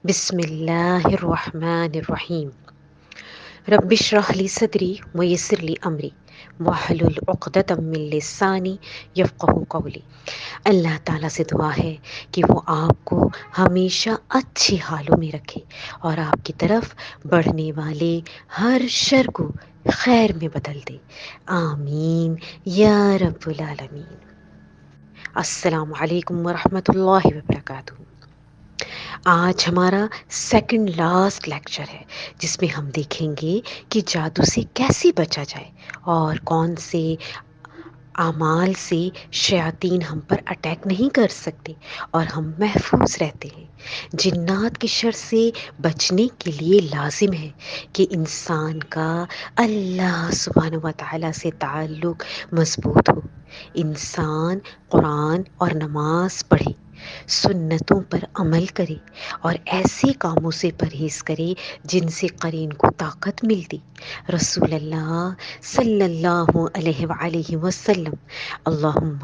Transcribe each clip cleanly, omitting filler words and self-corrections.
بسم اللہ الرحمن الرحیم رب اشرح لی صدری ویسر لی امری واحلل عقدۃ من لسانی یفقہوا قولی۔ اللہ تعالیٰ سے دعا ہے کہ وہ آپ کو ہمیشہ اچھی حالوں میں رکھے اور آپ کی طرف بڑھنے والے ہر شر کو خیر میں بدل دے، آمین یا رب العالمین۔ السلام علیکم ورحمۃ اللہ وبرکاتہ۔ آج ہمارا سیکنڈ لاسٹ لیکچر ہے جس میں ہم دیکھیں گے کہ جادو سے کیسے بچا جائے اور کون سے اعمال سے شیاطین ہم پر اٹیک نہیں کر سکتے اور ہم محفوظ رہتے ہیں۔ جنات کے شر سے بچنے کے لیے لازم ہے کہ انسان کا اللہ سبحانہ و تعالیٰ سے تعلق مضبوط ہو، انسان قرآن اور نماز پڑھے، سنتوں پر عمل کرے اور ایسے کاموں سے پرہیز کرے جن سے قرین کو طاقت ملتی۔ رسول اللہ صلی اللہ علیہ وآلہ وسلم اللہم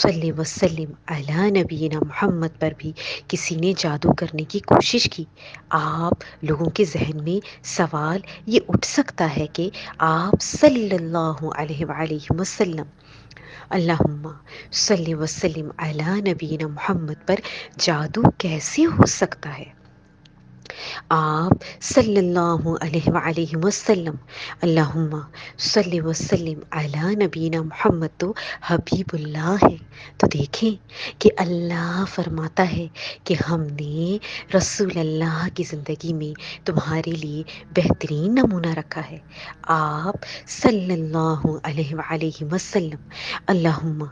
صلی وسلم علی نبینا محمد پر بھی کسی نے جادو کرنے کی کوشش کی۔ آپ لوگوں کے ذہن میں سوال یہ اٹھ سکتا ہے کہ آپ صلی اللہ علیہ وآلہ وسلم اللہم صلی وسلم علی نبینا محمد پر جادو کیسے ہو سکتا ہے؟ آپ صلی اللہ علیہ وآلہ وسلم اللہم صلی وسلم علی نبینا محمد تو حبیب اللہ ہے۔ تو دیکھیں کہ اللہ فرماتا ہے کہ ہم نے رسول اللہ کی زندگی میں تمہارے لیے بہترین نمونہ رکھا ہے۔ آپ صلی اللہ علیہ وآلہ وسلم اللہم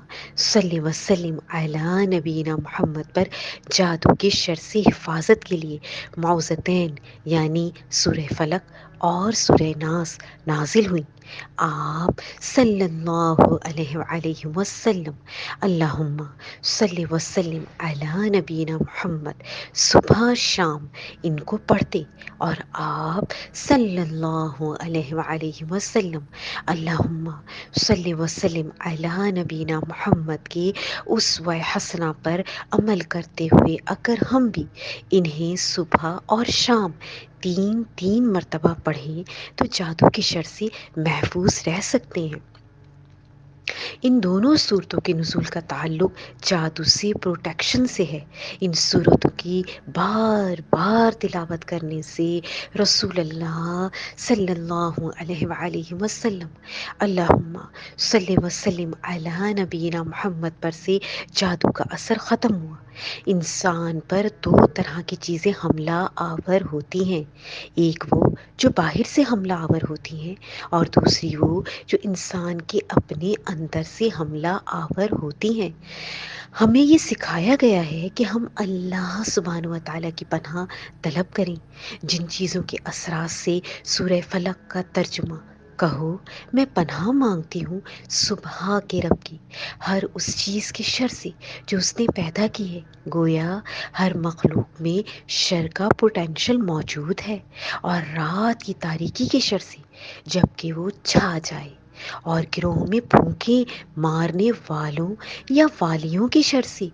صلی وسلم علی نبینا محمد پر جادو کے شر سے حفاظت کے لیے معوذتین یعنی سورہ فلق اور سورہ ناس نازل ہوئیں۔ آپ صلی اللہ علیہ وآلہ وسلم اللہم صلی وسلم علی نبینا محمد صبح شام ان کو پڑھتے اور آپ صلی اللہ علیہ وآلہ وسلم اللہم صلی وسلم علی نبینا محمد کے اسوہ حسنہ پر عمل کرتے ہوئے اگر ہم بھی انہیں صبح اور شام تین مرتبہ پڑھیں تو جادو کے شر سے محفوظ رہ سکتے ہیں۔ ان دونوں صورتوں کے نزول کا تعلق جادو سے پروٹیکشن سے ہے۔ ان صورتوں کی بار بار تلاوت کرنے سے رسول اللہ صلی اللہ علیہ وآلہ وسلم اللہم صلی وسلم علی نبینا محمد پر سے جادو کا اثر ختم ہوا۔ انسان پر دو طرح کی چیزیں حملہ آور ہوتی ہیں، ایک وہ جو باہر سے حملہ آور ہوتی ہیں اور دوسری وہ جو انسان کے اپنے اندر سے حملہ آور ہوتی ہیں۔ ہمیں یہ سکھایا گیا ہے کہ ہم اللہ سبحانہ و تعالیٰ کی پناہ طلب کریں۔ جن چیزوں کے اثرات سے سورہ فلق کا ترجمہ کہو میں پناہ مانگتی ہوں صبح کے رب کی ہر اس چیز کے شر سے جو اس نے پیدا کی ہے، گویا ہر مخلوق میں شر کا پوٹینشل موجود ہے، اور رات کی تاریکی کے شر سے جب کہ وہ چھا جائے، اور گروہوں میں پھونکیں مارنے والوں یا والیوں کے شر سے،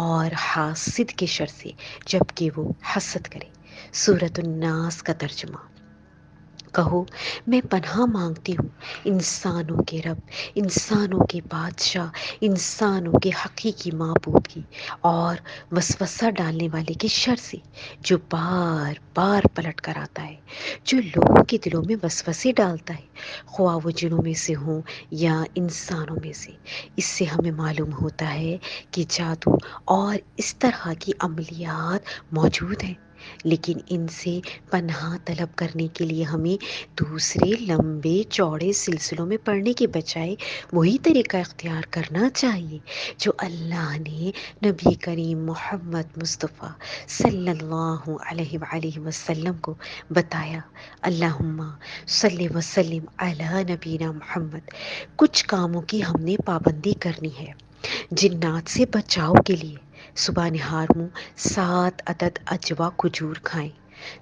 اور حاسد کے شر سے جب کہ وہ حسد کرے۔ سورۃ الناس کا ترجمہ کہو میں پناہ مانگتی ہوں انسانوں کے رب، انسانوں کے بادشاہ، انسانوں کے حقیقی معبود کی اور وسوسہ ڈالنے والے کے شر سے جو بار بار پلٹ کر آتا ہے، جو لوگوں کے دلوں میں وسوسے ڈالتا ہے، خواہ وہ جنوں میں سے ہوں یا انسانوں میں سے۔ اس سے ہمیں معلوم ہوتا ہے کہ جادو اور اس طرح کی عملیات موجود ہیں، لیکن ان سے پناہ طلب کرنے کے لیے ہمیں دوسرے لمبے چوڑے سلسلوں میں پڑھنے کے بجائے وہی طریقہ اختیار کرنا چاہیے جو اللہ نے نبی کریم محمد مصطفیٰ صلی اللہ علیہ وآلہ وسلم کو بتایا۔ اللہم صلی وسلم علی نبینا محمد۔ کچھ کاموں کی ہم نے پابندی کرنی ہے۔ جنات سے بچاؤ کے لیے صبح نہار منہ 7 عدد عجوا کھجور کھائیں۔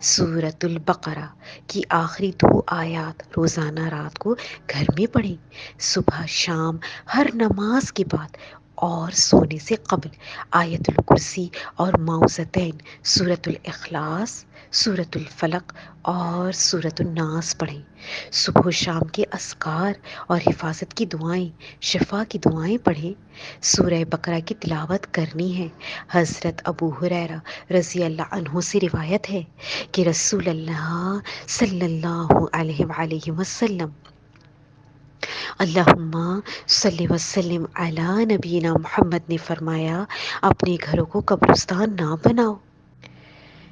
سورۃ البقرہ کی آخری 2 آیات روزانہ رات کو گھر میں پڑھیں۔ صبح شام ہر نماز کے بعد اور سونے سے قبل آیت الکرسی اور معوذتین، سورۃ الاخلاص، سورۃ الفلق اور سورۃ الناس پڑھیں۔ صبح و شام کے اذکار اور حفاظت کی دعائیں، شفا کی دعائیں پڑھیں۔ سورہ بقرہ کی تلاوت کرنی ہے۔ حضرت ابو ہریرہ رضی اللہ عنہ سے روایت ہے کہ رسول اللہ صلی اللہ علیہ وآلہ وسلم اللہم صلی وسلم علی نبینا محمد نے فرمایا، اپنے گھروں کو قبرستان نہ بناؤ۔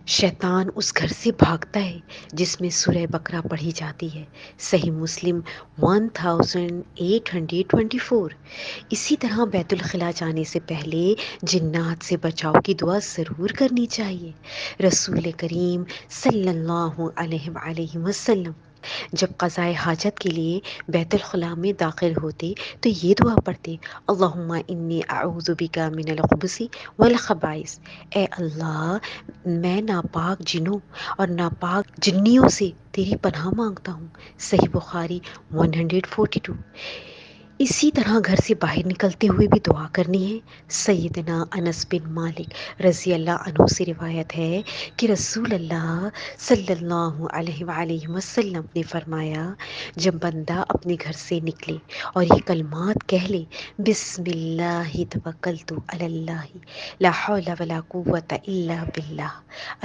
شیطان اس گھر سے بھاگتا ہے جس میں سورہ بقرہ پڑھی جاتی ہے۔ صحیح مسلم 1824۔ اسی طرح بیت الخلاء جانے سے پہلے جنات سے بچاؤ کی دعا ضرور کرنی چاہیے۔ رسول کریم صلی اللہ علیہ وآلہ وسلم جب قضائے حاجت کے لیے بیت الخلاء میں داخل ہوتے تو یہ دعا پڑھتے، اللہم انی اعوذ بک من الخبث والخبائث، اے اللہ میں ناپاک جنوں اور ناپاک جنیوں سے تیری پناہ مانگتا ہوں۔ صحیح بخاری 142۔ اسی طرح گھر سے باہر نکلتے ہوئے بھی دعا کرنی ہے۔ سیدنا انس بن مالک رضی اللہ عنہ سے روایت ہے کہ رسول اللہ صلی اللہ علیہ وآلہ وسلم نے فرمایا، جب بندہ اپنے گھر سے نکلے اور یہ کلمات کہہ لے، بسم اللہ توکلت علی اللہ لا حول ولا قوت الا باللہ،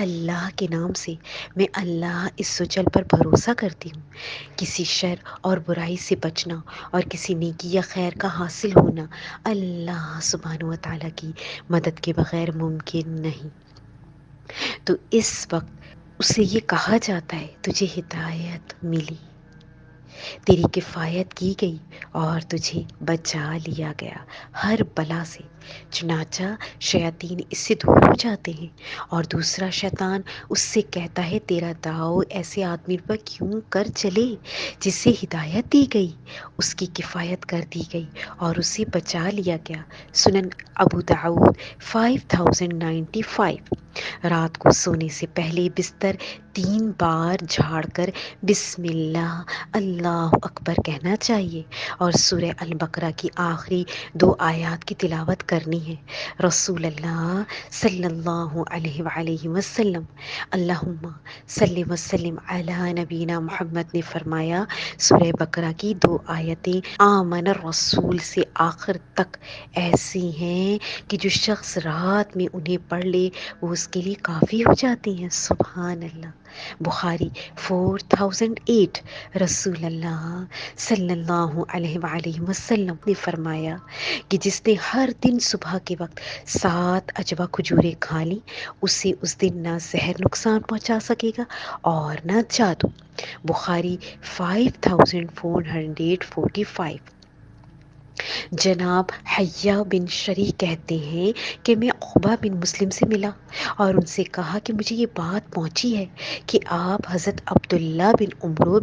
اللہ کے نام سے میں اللہ عز و جل پر بھروسہ کرتی ہوں، کسی شر اور برائی سے بچنا اور کسی نیکی یا خیر کا حاصل ہونا اللہ سبحانہ و تعالیٰ کی مدد کے بغیر ممکن نہیں، تو اس وقت اسے یہ کہا جاتا ہے، تجھے ہدایت ملی، تیری کفایت کی گئی اور تجھے بچا لیا گیا ہر بلا سے۔ چنانچہ شیاطین اس سے دور ہو جاتے ہیں اور دوسرا شیطان اس سے کہتا ہے، تیرا داؤ ایسے آدمی پر کیوں کر چلے جسے ہدایت دی گئی، اس کی کفایت کر دی گئی اور اسے بچا لیا گیا۔ سنن ابو داؤد 5095۔ رات کو سونے سے پہلے بستر 3 بار جھاڑ کر بسم اللہ اللہ اکبر کہنا چاہیے اور سورہ البقرہ کی آخری 2 آیات کی تلاوت کرنی ہے۔ رسول اللہ صلی اللہ علیہ وآلہ وسلم اللہم صلی وسلم علی نبینا محمد نے فرمایا، سورہ بقرہ کی 2 آیتیں آمن الرسول سے آخر تک ایسی ہیں کہ جو شخص رات میں انہیں پڑھ لے وہ اس کے لیے کافی ہو جاتی ہیں۔ سبحان اللہ۔ بخاری 4008۔ رسول اللہ صلی اللہ علیہ وآلہ وسلم نے فرمایا کہ جس نے ہر دن صبح کے وقت 7 عجبہ کھجوریں کھا لی، اسے اس دن نہ زہر نقصان پہنچا سکے گا اور نہ جادو۔ بخاری 5445۔ جناب حیا بن شریح کہتے ہیں کہ میں عقبہ بن مسلم سے ملا اور ان سے کہا کہ مجھے یہ بات پہنچی ہے کہ آپ حضرت عبداللہ بن عمرو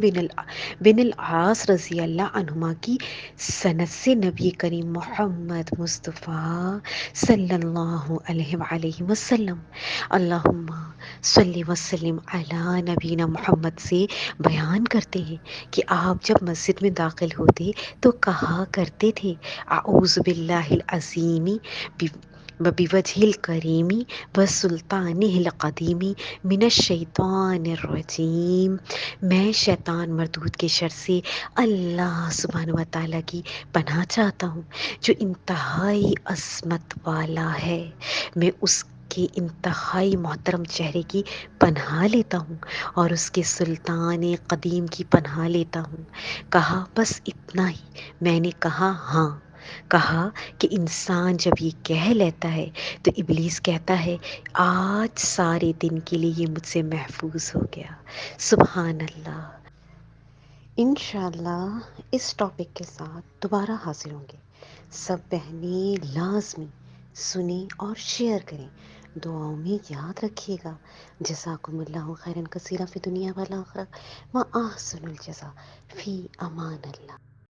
بن العاص رضی اللہ عنہما کی سند سے نبی کریم محمد مصطفیٰ صلی اللہ علیہ وآلہ وسلم اللہم صلی وسلم علی نبینا محمد سے بیان کرتے ہیں کہ آپ جب مسجد میں داخل ہوتے تو کہا کرتے تھے، اعوذ باللہ العظیم وبوجہ الکریم وسلطانہ القدیم من الشیطان الرجیم، میں شیطان مردود کے شر سے اللہ سبحانہ و تعالیٰ کی پناہ چاہتا ہوں جو انتہائی عظمت والا ہے، میں اس کے انتہائی محترم چہرے کی پناہ لیتا ہوں اور اس کے سلطان قدیم کی پناہ لیتا ہوں۔ کہا بس اتنا ہی؟ میں نے کہا ہاں۔ کہا کہ انسان جب یہ کہہ لیتا ہے تو ابلیس کہتا ہے آج سارے دن کے لیے یہ مجھ سے محفوظ ہو گیا۔ سبحان اللہ۔ انشاءاللہ اس ٹاپک کے ساتھ دوبارہ حاضر ہوں گے۔ سب بہنیں لازمی سنیں اور شیئر کریں، دعاؤں میں یاد رکھیے گا۔ جزاکم اللہ خیرا کثیرا فی دنیا والآخرہ، وأحسن الجزاء فی امان اللہ۔